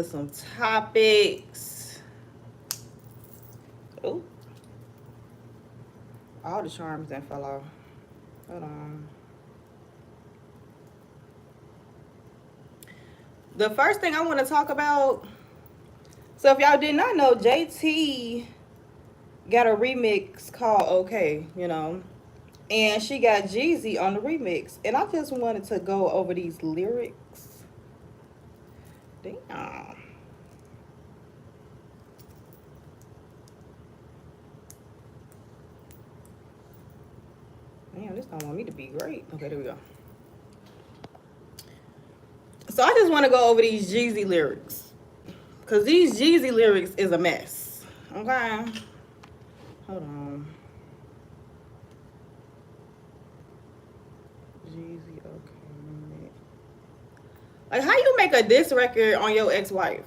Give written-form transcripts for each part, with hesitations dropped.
some topics. Oh, all the charms that fell off. Hold on. The first thing I want to talk about. So if y'all did not know, JT got a remix called "Okay," and she got Jeezy on the remix. And I just wanted to go over these lyrics. Damn. Damn, this don't want me to be great. Okay, there we go. So I just want to go over these Jeezy lyrics. Because these Jeezy lyrics is a mess. Okay? Hold on. Jeezy, okay. Like, how you make a diss record on your ex-wife?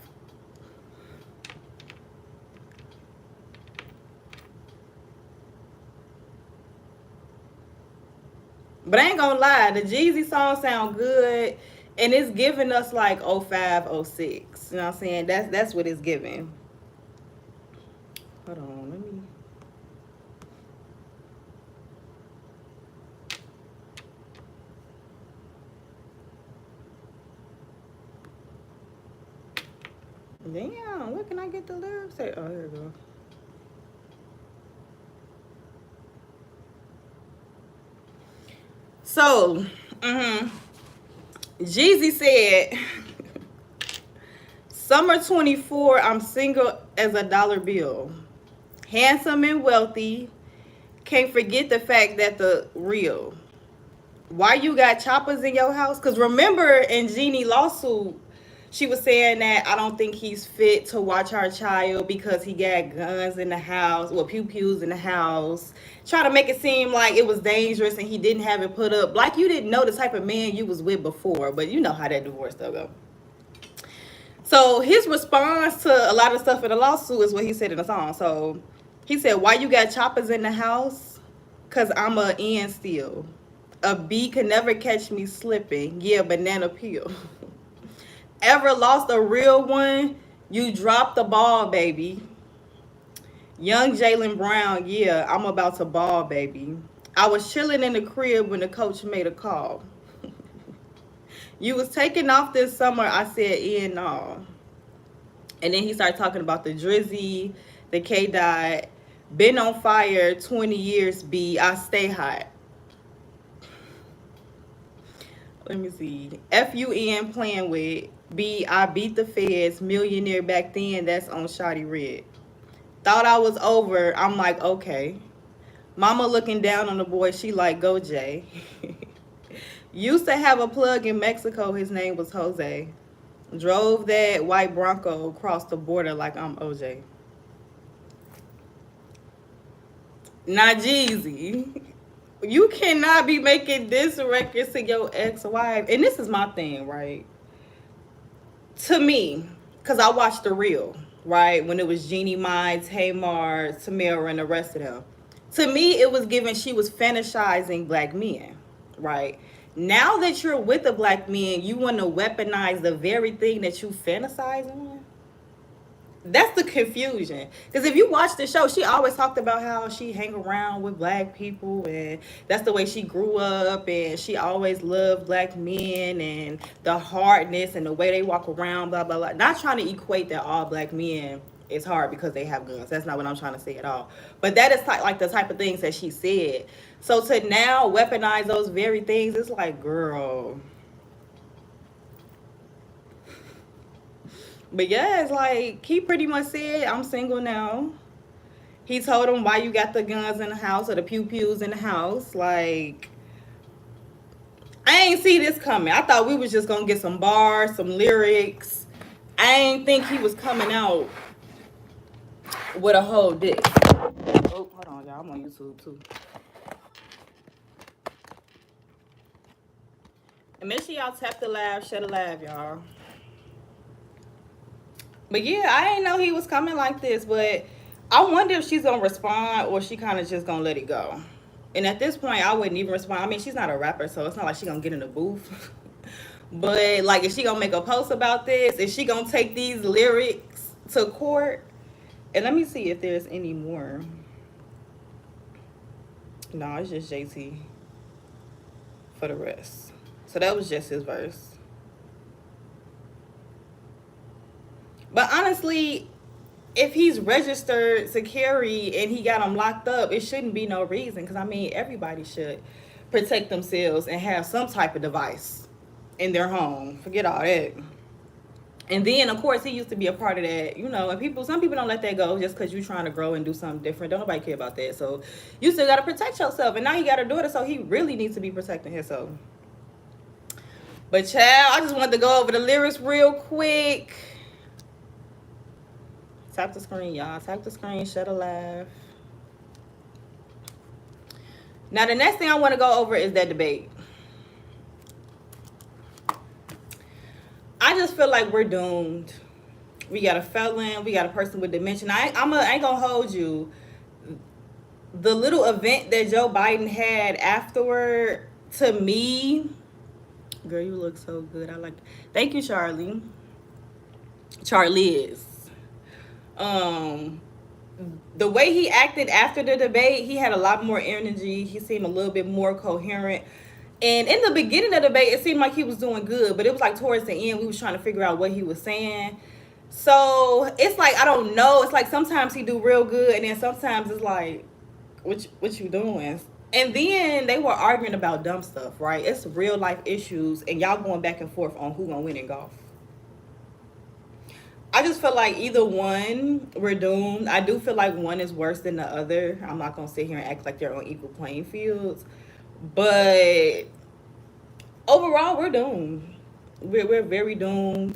But I ain't gonna lie, the Jeezy song sound good, and it's giving us like 05, 06. You know what I'm saying? That's what it's giving. Hold on, let me. Damn, where can I get the lyrics at? Oh, here we go. So, Jeezy said, Summer 24, I'm single as a dollar bill. Handsome and wealthy. Can't forget the fact that the real. Why you got choppers in your house? Because remember in Jeannie lawsuit, she was saying that I don't think he's fit to watch our child because he got guns in the house, well, pew pews in the house. Try to make it seem like it was dangerous and he didn't have it put up. Like you didn't know the type of man you was with before, but you know how that divorce stuff go. So his response to a lot of stuff in the lawsuit is what he said in the song. So he said, why you got choppers in the house? Because I'm a N still. A bee can never catch me slipping. Yeah, banana peel. Ever lost a real one? You dropped the ball, baby. Young Jaylen Brown, yeah, I'm about to ball, baby. I was chilling in the crib when the coach made a call. You was taking off this summer, I said, no. And then he started talking about the Drizzy, the K Dot, been on fire 20 years, B. I stay hot. Let me see. FUN playing with B. I beat the feds. Millionaire back then. That's on Shotty Red. Thought I was over. I'm like, okay. Mama looking down on the boy. She like, go Jay. Used to have a plug in Mexico. His name was Jose. Drove that white Bronco across the border like I'm OJ. Not Jeezy. You cannot be making this record to your ex-wife. And this is my thing, right? To me, because I watched The Real, right? When it was Jeannie Mai, Tamar, Tamara, and the rest of them. To me, it was given she was fantasizing black men, right? Now that you're with a black man, you want to weaponize the very thing that you fantasize on? That's the confusion. Because if you watch the show, she always talked about how she hang around with black people and that's the way she grew up and she always loved black men and the hardness and the way they walk around, blah, blah, blah. Not trying to equate that all black men is hard because they have guns. That's not what I'm trying to say at all. But that is like the type of things that she said. So to now weaponize those very things, it's like, girl. But yeah, it's like he pretty much said, I'm single now. He told him why you got the guns in the house or the pew pews in the house. Like, I ain't see this coming. I thought we was just gonna get some bars, some lyrics. I ain't think he was coming out with a whole dick. Oh, hold on, y'all. I'm on YouTube too. And make sure y'all tap the live, share the live, y'all. But yeah, I didn't know he was coming like this, but I wonder if she's gonna respond or she kind of just gonna let it go. And at this point, I wouldn't even respond. I mean, she's not a rapper, so it's not like she's gonna get in the booth. But like, is she gonna make a post about this? Is she gonna take these lyrics to court? And let me see if there's any more. No, it's just JT for the rest. So that was just his verse. But honestly, if he's registered to carry and he got them locked up, it shouldn't be no reason. Because I mean, everybody should protect themselves and have some type of device in their home. Forget all that. And then, of course, he used to be a part of that, you know. And some people don't let that go just because you're trying to grow and do something different. Don't nobody care about that. So you still got to protect yourself. And now you got a daughter, so he really needs to be protecting himself. But child, I just wanted to go over the lyrics real quick. Tap the screen, y'all. Tap the screen. Shut a laugh. Now, the next thing I want to go over is that debate. I just feel like we're doomed. We got a felon. We got a person with dementia. I ain't gonna hold you. The little event that Joe Biden had afterward, to me, girl, you look so good. I like. Thank you, Charlie. Charlize. The way he acted after the debate, he had a lot more energy. He seemed a little bit more coherent. And in the beginning of the debate, it seemed like he was doing good, but it was like towards the end, we was trying to figure out what he was saying. So it's like, I don't know. It's like sometimes he do real good, and then sometimes it's like, what you doing? And then they were arguing about dumb stuff, right? It's real life issues, and y'all going back and forth on who gonna win in golf. I just feel like either one, we're doomed. I do feel like one is worse than the other. I'm not gonna sit here and act like they're on equal playing fields. But overall, we're doomed. We're very doomed.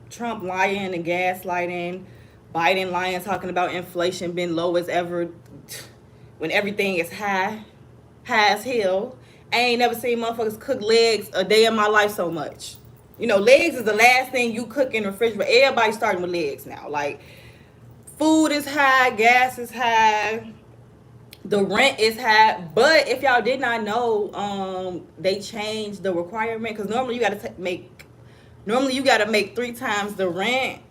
Trump lying and gaslighting, Biden lying, talking about inflation being low as ever when everything is high as hell. I ain't never seen motherfuckers cook legs a day in my life so much. You know, legs is the last thing you cook in the refrigerator. Everybody's starting with legs now. Like, food is high, gas is high, the rent is high. But if y'all did not know, they changed the requirement, because normally you gotta make 3 times the rent.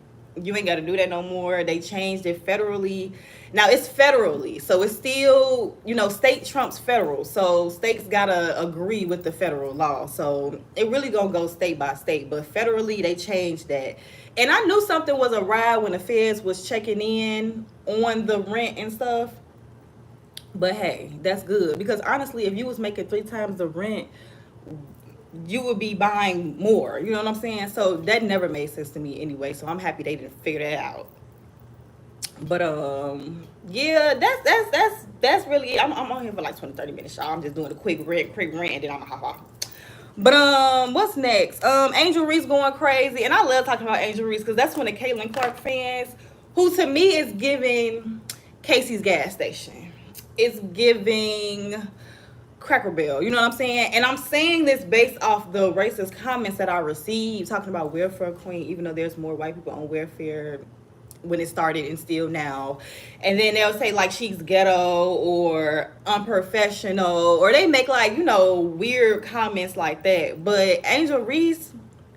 You ain't gotta do that no more. They changed it federally. Now it's federally, so it's still, you know, state trumps federal. So states gotta agree with the federal law. So it really gonna go state by state. But federally, they changed that. And I knew something was awry when the feds was checking in on the rent and stuff. But hey, that's good, because honestly, if you was making 3 times the rent, you would be buying more. You know what I'm saying? So that never made sense to me anyway. So I'm happy they didn't figure that out. But yeah, that's really it. I'm on here for like 20-30 minutes, y'all. I'm just doing a quick rant, and then I'm gonna hop off. But what's next? Angel Reese going crazy, and I love talking about Angel Reese because that's one of Caitlin Clark fans, who to me is giving Casey's gas station. It's giving Cracker Barrel, you know what I'm saying? And I'm saying this based off the racist comments that I received talking about welfare queen, even though there's more white people on welfare when it started and still now. And then they'll say like she's ghetto or unprofessional, or they make like, you know, weird comments like that. But Angel Reese,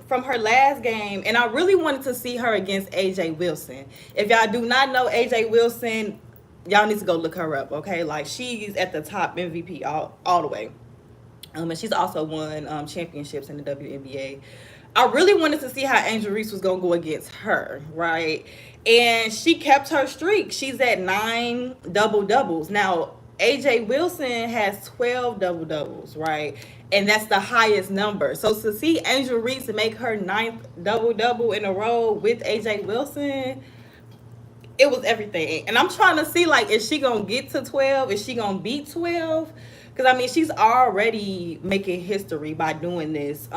from her last game, and I really wanted to see her against AJ Wilson. If y'all do not know AJ Wilson, y'all need to go look her up, okay? Like, she's at the top MVP all the way. And she's also won championships in the WNBA. I really wanted to see how Angel Reese was going to go against her, right? And she kept her streak. She's at 9 double-doubles. Now, AJ Wilson has 12 double-doubles, right? And that's the highest number. So to see Angel Reese make her 9th double-double in a row with AJ Wilson, it was everything. And I'm trying to see, like, is she going to get to 12? Is she going to beat 12? Because, I mean, she's already making history by doing this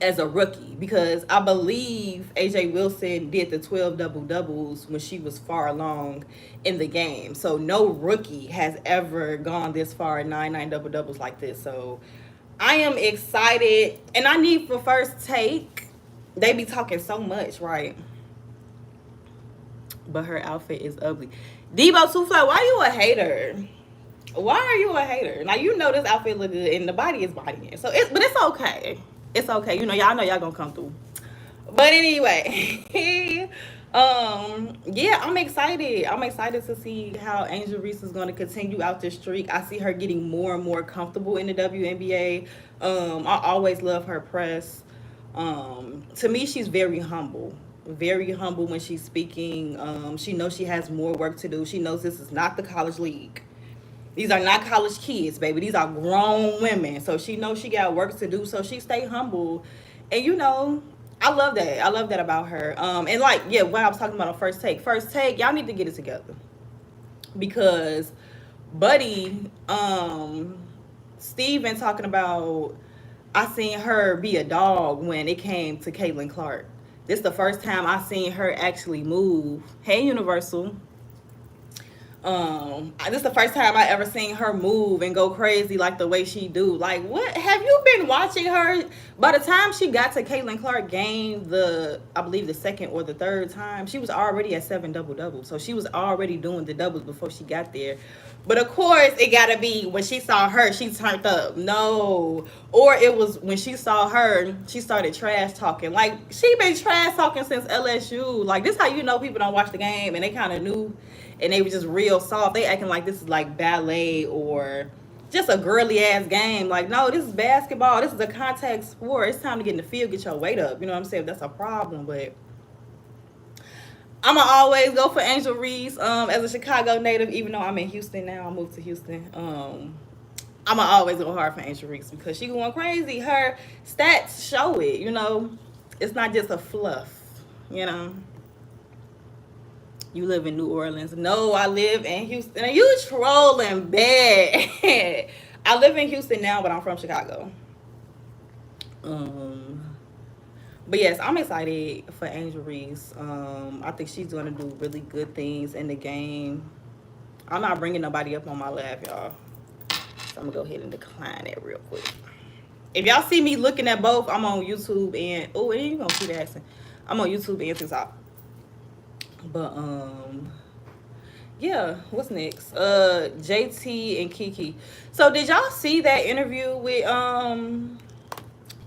as a rookie. Because I believe AJ Wilson did the 12 double-doubles when she was far along in the game. So no rookie has ever gone this far, 9 double-doubles like this. So I am excited. And I need for first take. They be talking so much, right? But her outfit is ugly. Debo Too Fly, why you a hater? Why are you a hater? Now you know this outfit look good and the body is bodying. So but it's okay. It's okay. You know y'all gonna come through. But anyway, yeah, I'm excited. I'm excited to see how Angel Reese is going to continue out this streak. I see her getting more and more comfortable in the WNBA. I always love her press. To me, she's very humble when she's speaking. She knows she has more work to do. She knows this is not the college league. These are not college kids, baby. These are grown women. So she knows she got work to do. So she stay humble. And you know, I love that. I love that about her. And like, yeah, what I was talking about on first take. First take, y'all need to get it together. Because Buddy, Steven talking about I seen her be a dog when it came to Caitlin Clark. This is the first time I seen her actually move. Hey Universal. This is the first time I ever seen her move and go crazy like the way she do. Like, what have you been watching her? By the time she got to Caitlin Clark game, I believe the second or the third time, she was already at 7 double. So she was already doing the doubles before she got there. But of course, it gotta be when she saw her, she turned up. No, or it was when she saw her, she started trash talking. Like she been trash talking since LSU. Like this, how you know people don't watch the game and they kind of knew and they were just real soft. They acting like this is like ballet or just a girly ass game. Like, no, this is basketball. This is a contact sport. It's time to get in the field, get your weight up. You know what I'm saying? That's a problem. But I'ma always go for Angel Reese. As a Chicago native, even though I'm in Houston now, I moved to Houston. I'ma always go hard for Angel Reese because she going crazy. Her stats show it. You know, it's not just a fluff. You know. You live in New Orleans. No, I live in Houston. Are you trolling bad? I live in Houston now, but I'm from Chicago. But yes, I'm excited for Angel Reese. I think she's going to do really good things in the game. I'm not bringing nobody up on my lap, y'all. So I'm going to go ahead and decline it real quick. If y'all see me looking at both, I'm on YouTube and... Oh, and you're going to see the accent. I'm on YouTube and TikTok. But yeah, what's next? JT and Kiki. So did y'all see that interview with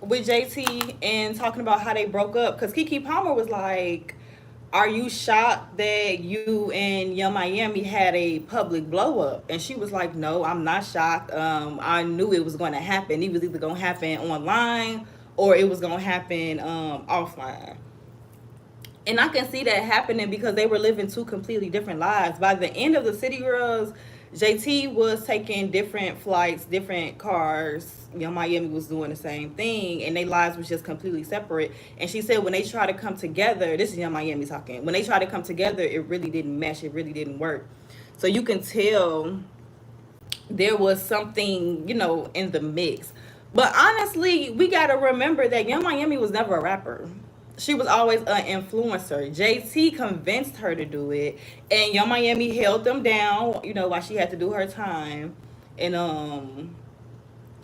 JT and talking about how they broke up? Because Kiki Palmer was like, are you shocked that you and Young Miami had a public blow up? And she was like, no, I'm not shocked. I knew it was going to happen. It was either going to happen online or it was going to happen offline. And I can see that happening because they were living two completely different lives. By the end of the City Girls, JT was taking different flights, different cars. Young Miami was doing the same thing, and their lives was just completely separate. And she said when they try to come together, this is Young Miami talking, when they try to come together, it really didn't mesh. It really didn't work. So you can tell there was something, you know, in the mix. But honestly, we got to remember that Young Miami was never a rapper. She was always an influencer. JT convinced her to do it, and Young Miami held them down, you know, while she had to do her time. And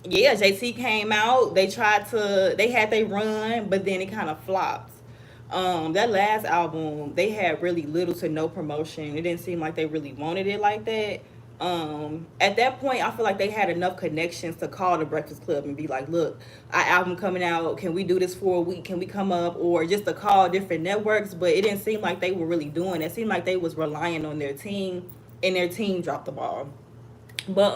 yeah, JT came out. They had their run, but then it kind of flopped. That last album, they had really little to no promotion. It didn't seem like they really wanted it like that. At that point, I feel like they had enough connections to call the Breakfast Club and be like, look, our album coming out, can we do this for a week? Can we come up? Or just to call different networks. But it didn't seem like they were really doing it. It seemed like they was relying on their team, and their team dropped the ball. But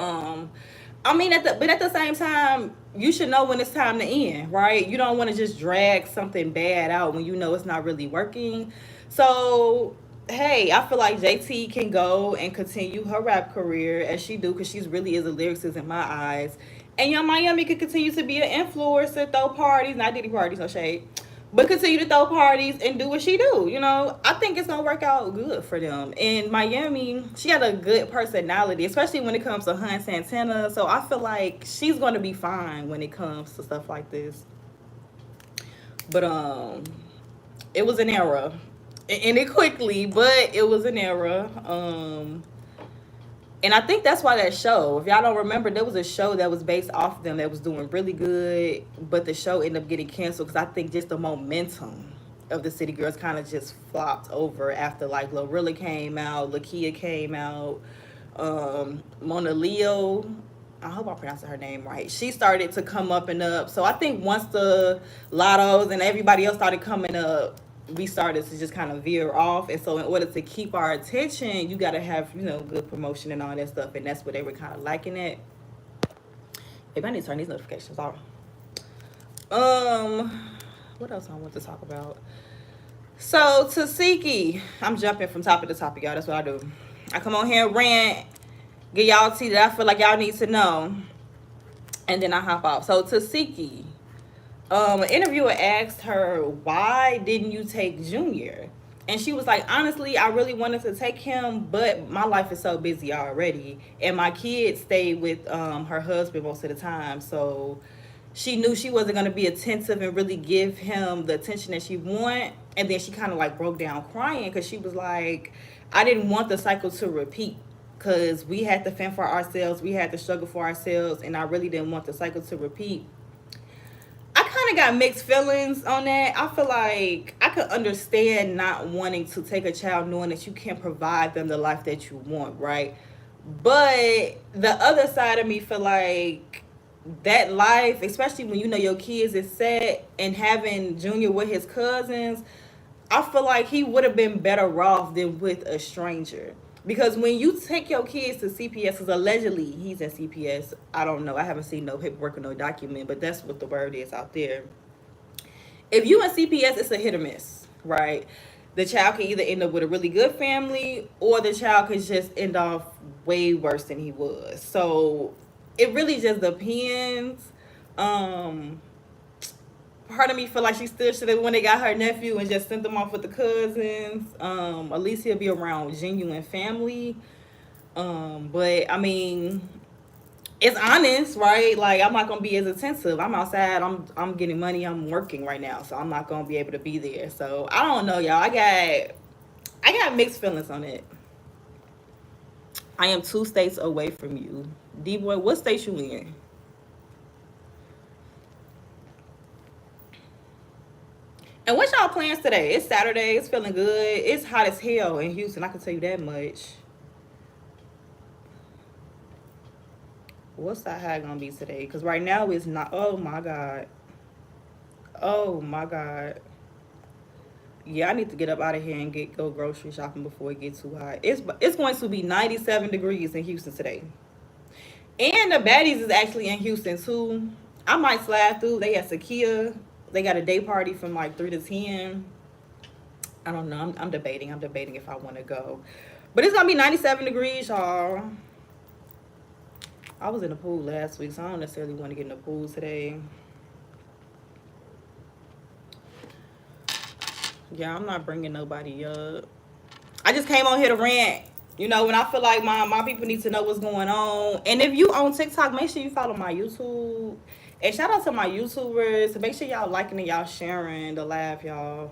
I mean, at the same time, you should know when it's time to end, right? You don't want to just drag something bad out when you know it's not really working. So hey, I feel like JT can go and continue her rap career as she do, because she really is a lyricist in my eyes. And Young Miami could continue to be an influencer, throw parties, not Diddy parties, no shade, but continue to throw parties and do what she do. You know, I think it's gonna work out good for them. And Miami, she had a good personality, especially when it comes to Hun Santana. So I feel like she's gonna be fine when it comes to stuff like this. But it was an era. It ended quickly, but it was an era. And I think that's why that show, if y'all don't remember, there was a show that was based off them that was doing really good, but the show ended up getting canceled because I think just the momentum of the City Girls kind of just flopped over after like Glorilla came out, Lakia came out. Mona Leo, I hope I pronounced her name right. She started to come up and up. So I think once the Lottos and everybody else started coming up, we started to just kind of veer off. And so in order to keep our attention, you got to have, good promotion and all that stuff. And that's what they were kind of liking it. Maybe I need to turn these notifications off. What else I want to talk about? So Tasiki, I'm jumping from topic to topic, y'all. That's what I do. I come on here and rant, get y'all tea that I feel like y'all need to know, and then I hop off. So Tasiki, an interviewer asked her, why didn't you take Junior? And she was like, honestly, I really wanted to take him, but my life is so busy already. And my kids stay with her husband most of the time. So she knew she wasn't going to be attentive and really give him the attention that she want. And then she kind of like broke down crying because she was like, I didn't want the cycle to repeat because we had to fend for ourselves. We had to struggle for ourselves. And I really didn't want the cycle to repeat. I kind of got mixed feelings on that. I feel like I could understand not wanting to take a child knowing that you can't provide them the life that you want, right? But the other side of me feel like that life, especially when you know your kids is set and having Junior with his cousins, I feel like he would have been better off than with a stranger. Because when you take your kids to CPS, because allegedly he's in CPS, I don't know. I haven't seen no paperwork or no document, but that's what the word is out there. If you in CPS, it's a hit or miss, right? The child can either end up with a really good family or the child could just end off way worse than he was. So it really just depends. Part of me feel like she still should have when they got her nephew and just sent them off with the cousins. At least he'll be around genuine family. But I mean, it's honest, right? Like I'm not gonna be as attentive. I'm outside. I'm getting money. I'm working right now, so I'm not gonna be able to be there. So I don't know, y'all. I got mixed feelings on it. I am 2 states away from you, D boy. What state you in? And what y'all plans today? It's Saturday. It's feeling good. It's hot as hell in Houston. I can tell you that much. What's that high gonna be today? Because right now it's not. Oh my god. Oh my god. Yeah, I need to get up out of here and go grocery shopping before it gets too hot. It's going to be 97 degrees in Houston today. And the baddies is actually in Houston too. I might slide through. They at Sakia. They got a day party from like 3 to 10. I don't know. I'm debating. I'm debating if I want to go. But it's going to be 97 degrees, y'all. I was in the pool last week, so I don't necessarily want to get in the pool today. Yeah, I'm not bringing nobody up. I just came on here to rant. You know, when I feel like my people need to know what's going on. And if you on TikTok, make sure you follow my YouTube. And shout out to my YouTubers. So make sure y'all liking and y'all sharing the live, y'all.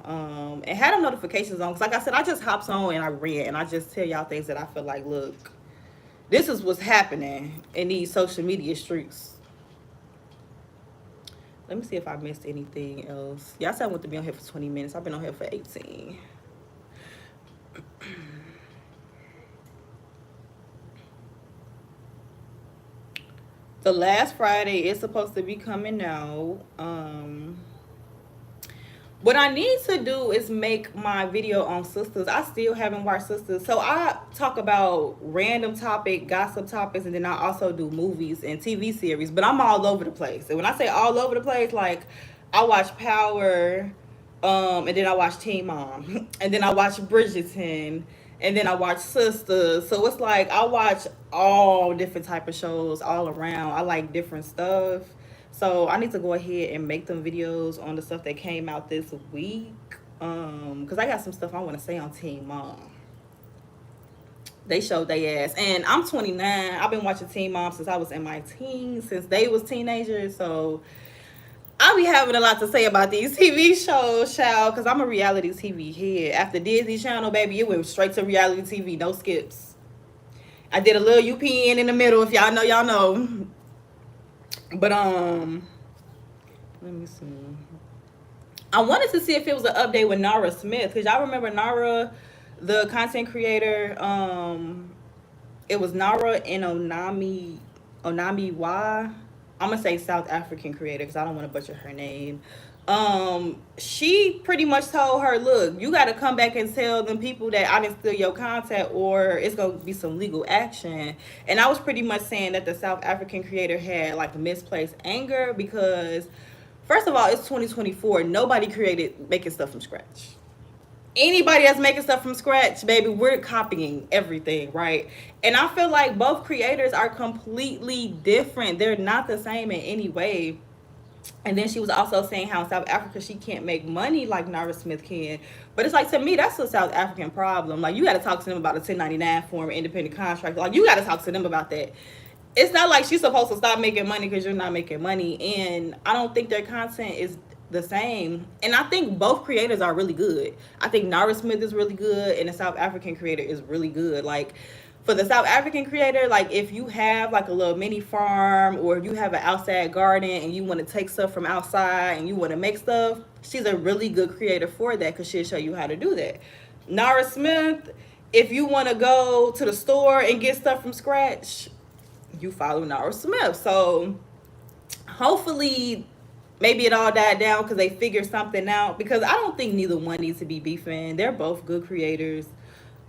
And have them notifications on. Because like I said, I just hops on and I rant. And I just tell y'all things that I feel like, look, this is what's happening in these social media streets. Let me see if I missed anything else. Y'all said I want to be on here for 20 minutes. I've been on here for 18. The last Friday is supposed to be coming out. What I need to do is make my video on Sisters. I still haven't watched Sisters. So I talk about random topic, gossip topics, and then I also do movies and TV series. But I'm all over the place. And when I say all over the place, like I watch Power, and then I watch Teen Mom, and then I watch Bridgerton, and then I watch Sisters. So it's like I watch all different type of shows all around. I like different stuff. So I need to go ahead and make them videos on the stuff that came out this week. Cause I got some stuff I want to say on Teen Mom. They showed their ass, and I'm 29. I've been watching Teen Mom since I was in my teens, since they was teenagers. So I'll be having a lot to say about these TV shows, child, because I'm a reality TV head. After Disney Channel, baby, it went straight to reality TV, no skips. I did a little UPN in the middle, if y'all know, y'all know. But let me see. I wanted to see if it was an update with Nara Smith, because y'all remember Nara, the content creator. It was Nara and Onami Y. I'm gonna say South African creator because I don't want to butcher her name. She pretty much told her, look, you got to come back and tell them people that I didn't steal your content, or it's gonna be some legal action. And I was pretty much saying that the South African creator had like misplaced anger because, first of all, it's 2024. Nobody created making stuff from scratch. Anybody that's making stuff from scratch, baby, we're copying everything, right? And I feel like both creators are completely different. They're not the same in any way. And then she was also saying how in South Africa she can't make money like Nara Smith can. But it's like, to me, that's a South African problem. Like, you got to talk to them about a 1099 form, independent contract. Like, you got to talk to them about that. It's not like she's supposed to stop making money because you're not making money. And I don't think their content is the same. And I think both creators are really good. I think Nara Smith is really good and the South African creator is really good. Like, for the South African creator, like if you have like a little mini farm or if you have an outside garden and you want to take stuff from outside and you want to make stuff, she's a really good creator for that because she'll show you how to do that. Nara Smith, if you want to go to the store and get stuff from scratch, you follow Nara Smith. So hopefully maybe it all died down because they figured something out, because I don't think neither one needs to be beefing. They're both good creators.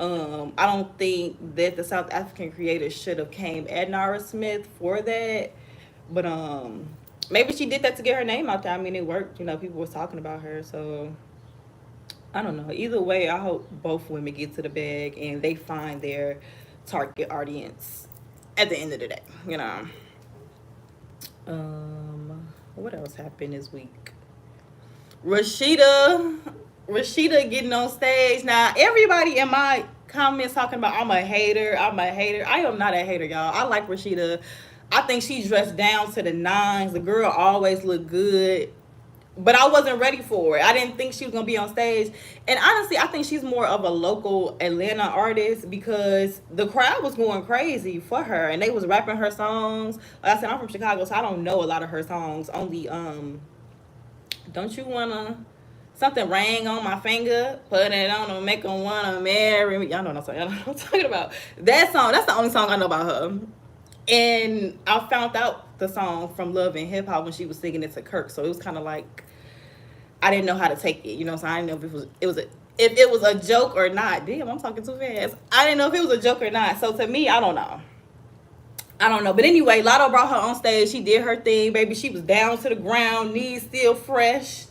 I don't think that the South African creators should have came at Nara Smith for that. But maybe she did that to get her name out there. I mean, it worked. You know, people was talking about her. So I don't know. Either way, I hope both women get to the bag and they find their target audience at the end of the day. You know. What else happened this week? Rashida getting on stage. Now, everybody in my comments talking about I'm a hater. I am not a hater, y'all. I like Rashida. I think she's dressed down to the nines. The girl always looked good. But I wasn't ready for it. I didn't think she was going to be on stage. And honestly, I think she's more of a local Atlanta artist because the crowd was going crazy for her. And they was rapping her songs. Like I said, I'm from Chicago, so I don't know a lot of her songs. Only, don't you want to... Something rang on my finger, put it on to make them wanna marry me. Y'all know what I'm talking about. That song, that's the only song I know about her. And I found out the song from Love and Hip Hop when she was singing it to Kirk. So it was kind of like I didn't know how to take it. You know, so I didn't know if if it was a joke or not. Damn, I'm talking too fast. I didn't know if it was a joke or not. So to me, I don't know. But anyway, Lotto brought her on stage. She did her thing, baby. She was down to the ground, knees still fresh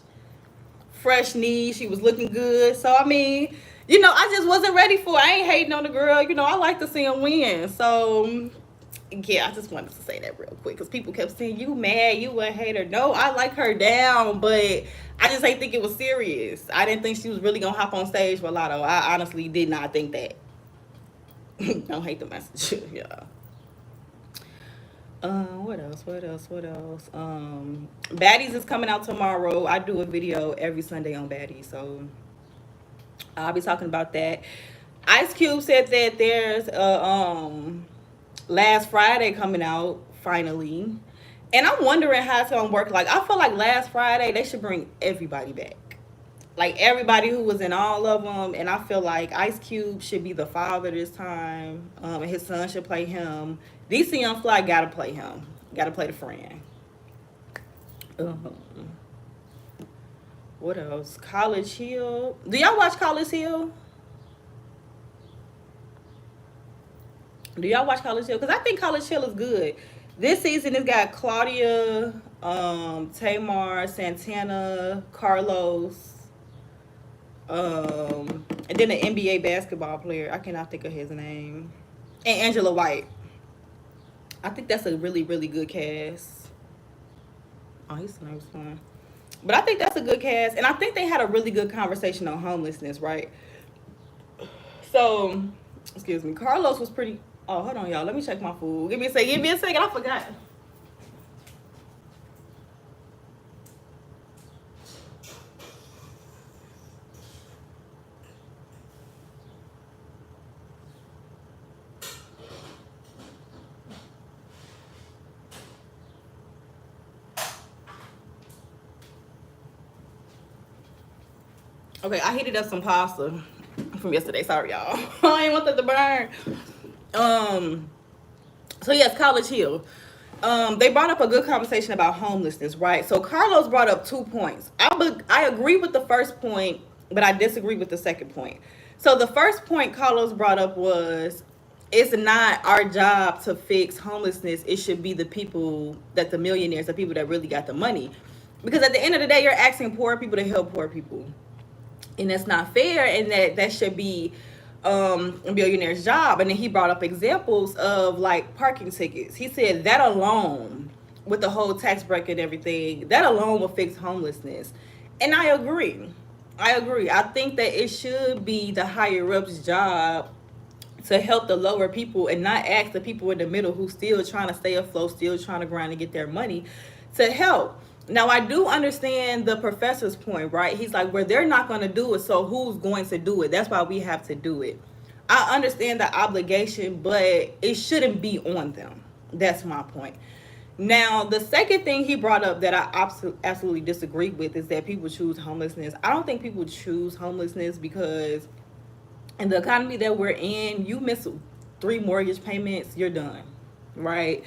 knees. She was looking good. So I mean, you know, I just wasn't ready for it. I ain't hating on the girl. You know, I like to see him win. So yeah, I just wanted to say that real quick because people kept saying you mad, you a hater. No, I like her down, but I just ain't think it was serious. I didn't think she was really gonna hop on stage with Lotto. I honestly did not think that. Don't hate the message, yeah. What else? Baddies is coming out tomorrow. I do a video every Sunday on Baddies, so I'll be talking about that. Ice Cube said that there's a Last Friday coming out finally, and I'm wondering how it's gonna work. Like, I feel like Last Friday they should bring everybody back, like everybody who was in all of them, and I feel like Ice Cube should be the father this time, and his son should play him. DC Young Fly gotta play him. Gotta play the friend. What else? College Hill. Do y'all watch College Hill? Because I think College Hill is good. This season it's got Claudia, Tamar, Santana, Carlos, and then an NBA basketball player. I cannot think of his name. And Angela White. I think that's a really, really good cast. Oh, he's the next one. But I think that's a good cast. And I think they had a really good conversation on homelessness, right? So, excuse me. Carlos was pretty... Oh, hold on, y'all. Let me check my food. Give me a second. I forgot. Okay, I heated up some pasta from yesterday. Sorry, y'all. I ain't want that to burn. So yes, College Hill. They brought up a good conversation about homelessness, right? So Carlos brought up 2 points. I agree with the first point, but I disagree with the second point. So the first point Carlos brought up was it's not our job to fix homelessness. It should be the people that the millionaires, the people that really got the money. Because at the end of the day, you're asking poor people to help poor people, and that's not fair, and that should be a billionaire's job. And then he brought up examples of like parking tickets. He said that alone, with the whole tax break and everything, that alone will fix homelessness. And I agree. I think that it should be the higher ups job to help the lower people and not ask the people in the middle who still trying to stay afloat, still trying to grind and get their money to help. Now I do understand the professor's point, right? He's like, where they're not going to do it, so who's going to do it? That's why we have to do it. I understand the obligation, but it shouldn't be on them. That's my point. Now, the second thing he brought up that I absolutely disagree with is that people choose homelessness. I don't think people choose homelessness because in the economy that we're in, you miss 3 mortgage payments, you're done, right?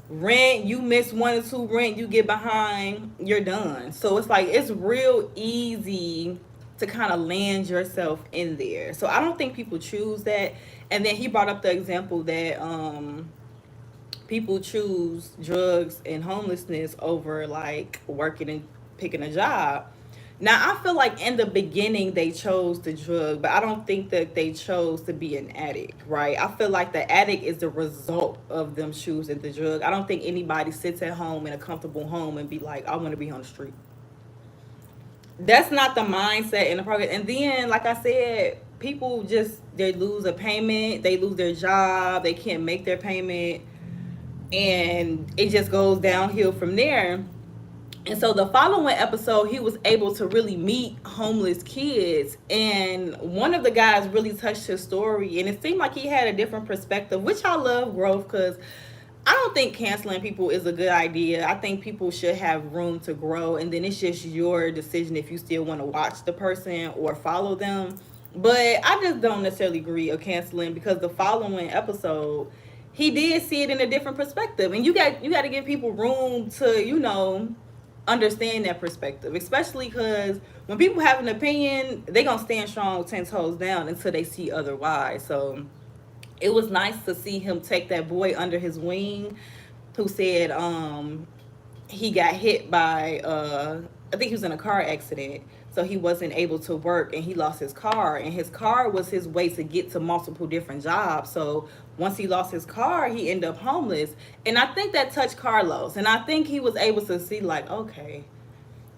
Rent, you miss 1 or 2 rent, you get behind, you're done. So it's like it's real easy to kind of land yourself in there. So I don't think people choose that. And then he brought up the example that people choose drugs and homelessness over like working and picking a job. Now, I feel like in the beginning they chose the drug, but I don't think that they chose to be an addict, right? I feel like the addict is the result of them choosing the drug. I don't think anybody sits at home in a comfortable home and be like, I want to be on the street. That's not the mindset in the program. And then, like I said, people just, they lose a payment, they lose their job, they can't make their payment, and it just goes downhill from there. And so the following episode, he was able to really meet homeless kids. And one of the guys really touched his story. And it seemed like he had a different perspective, which I love growth because I don't think canceling people is a good idea. I think people should have room to grow. And then it's just your decision if you still want to watch the person or follow them. But I just don't necessarily agree with canceling because the following episode, he did see it in a different perspective. And you got to give people room to, understand that perspective, especially because when people have an opinion, they gonna stand strong 10 toes down until they see otherwise. So it was nice to see him take that boy under his wing who said he got hit by I think he was in a car accident, so he wasn't able to work and he lost his car, and his car was his way to get to multiple different jobs. So once he lost his car, he ended up homeless. And I think that touched Carlos, and I think he was able to see like, okay,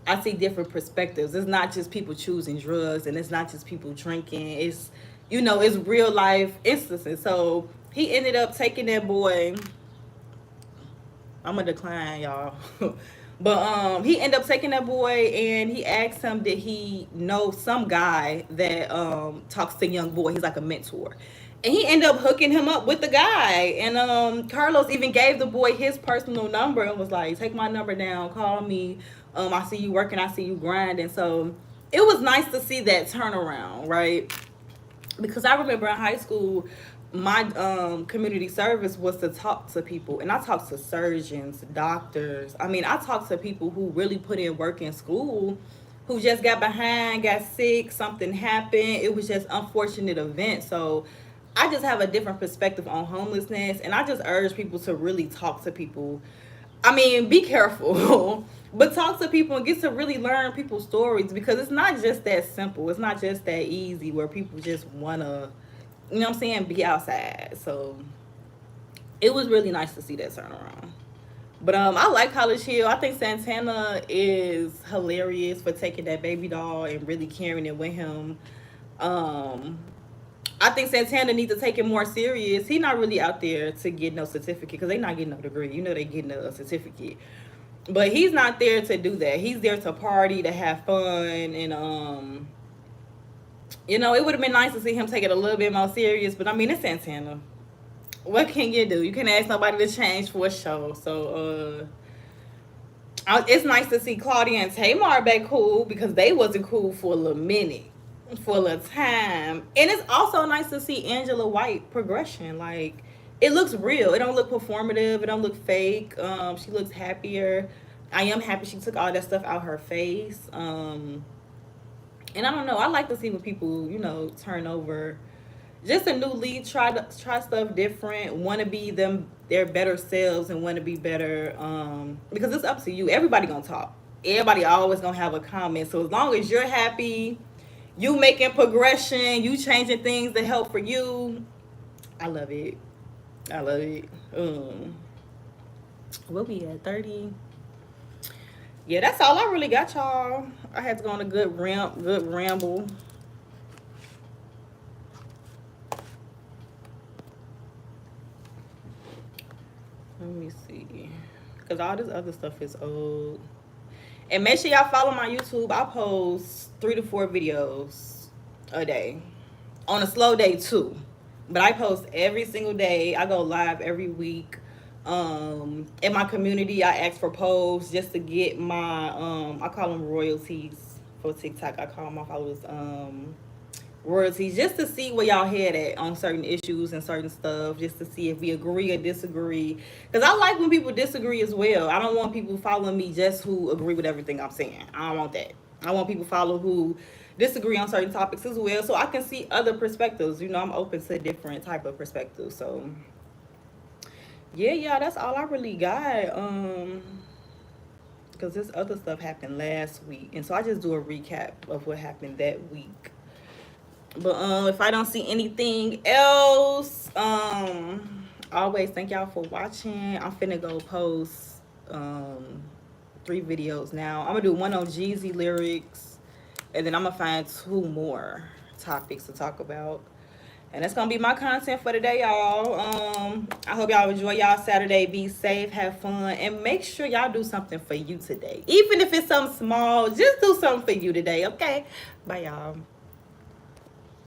I see different perspectives. It's not just people choosing drugs, and it's not just people drinking. It's real life instances. So he ended up taking that boy. I'm gonna decline, y'all. But he ended up taking that boy, and he asked him, did he know some guy that talks to young boy? He's like a mentor. And he ended up hooking him up with the guy. And Carlos even gave the boy his personal number and was like, take my number down, call me. I see you working, I see you grinding. So it was nice to see that turnaround, right? Because I remember in high school, my community service was to talk to people, and I talked to surgeons, doctors. I mean, I talked to people who really put in work in school, who just got behind, got sick, something happened. It was just unfortunate event. So I just have a different perspective on homelessness, and I just urge people to really talk to people. I mean, be careful, but talk to people and get to really learn people's stories, because it's not just that simple. It's not just that easy where people just want to, be outside. So it was really nice to see that turnaround. But I like College Hill. I think Santana is hilarious for taking that baby doll and really carrying it with him. Um, I think Santana needs to take it more serious. He not really out there to get no certificate, because they not getting no degree. They getting a certificate. But he's not there to do that. He's there to party, to have fun, and it would have been nice to see him take it a little bit more serious. But I mean, it's Santana. What can you do? You can't ask nobody to change for a show. So it's nice to see Claudia and Tamar back cool, because they wasn't cool for a little minute. full of time. And it's also nice to see Angela White progression. Like, it looks real. It don't look performative. It don't look fake. She looks happier. I am happy she took all that stuff out her face. And I don't know. I like to see when people, turn over. Just a new lead, try stuff different, want to be their better selves, and want to be better. Because it's up to you. Everybody gonna talk. Everybody always gonna have a comment. So as long as you're happy, you making progression, you changing things that help for you, I love it. I love it. What we at 30? Yeah, that's all I really got, y'all. I had to go on a good ramble. Let me see. Because all this other stuff is old. And make sure y'all follow my YouTube. I post 3 to 4 videos a day. On a slow day, too. But I post every single day. I go live every week. In my community, I ask for posts just to get my, I call them royalties for TikTok. I call my followers royalties, just to see where y'all head at on certain issues and certain stuff, just to see if we agree or disagree. Because I like when people disagree as well. I don't want people following me just who agree with everything I'm saying. I don't want that. I want people follow who disagree on certain topics as well, so I can see other perspectives. I'm open to different type of perspectives. So yeah, that's all I really got. Because this other stuff happened last week, and so I just do a recap of what happened that week. But if I don't see anything else, always thank y'all for watching. I'm finna go post 3 videos now. I'm gonna do one on Jeezy lyrics, and then I'm gonna find 2 more topics to talk about. And that's gonna be my content for today, y'all. I hope y'all enjoy y'all Saturday. Be safe, have fun, and make sure y'all do something for you today. Even if it's something small, just do something for you today, okay? Bye, y'all.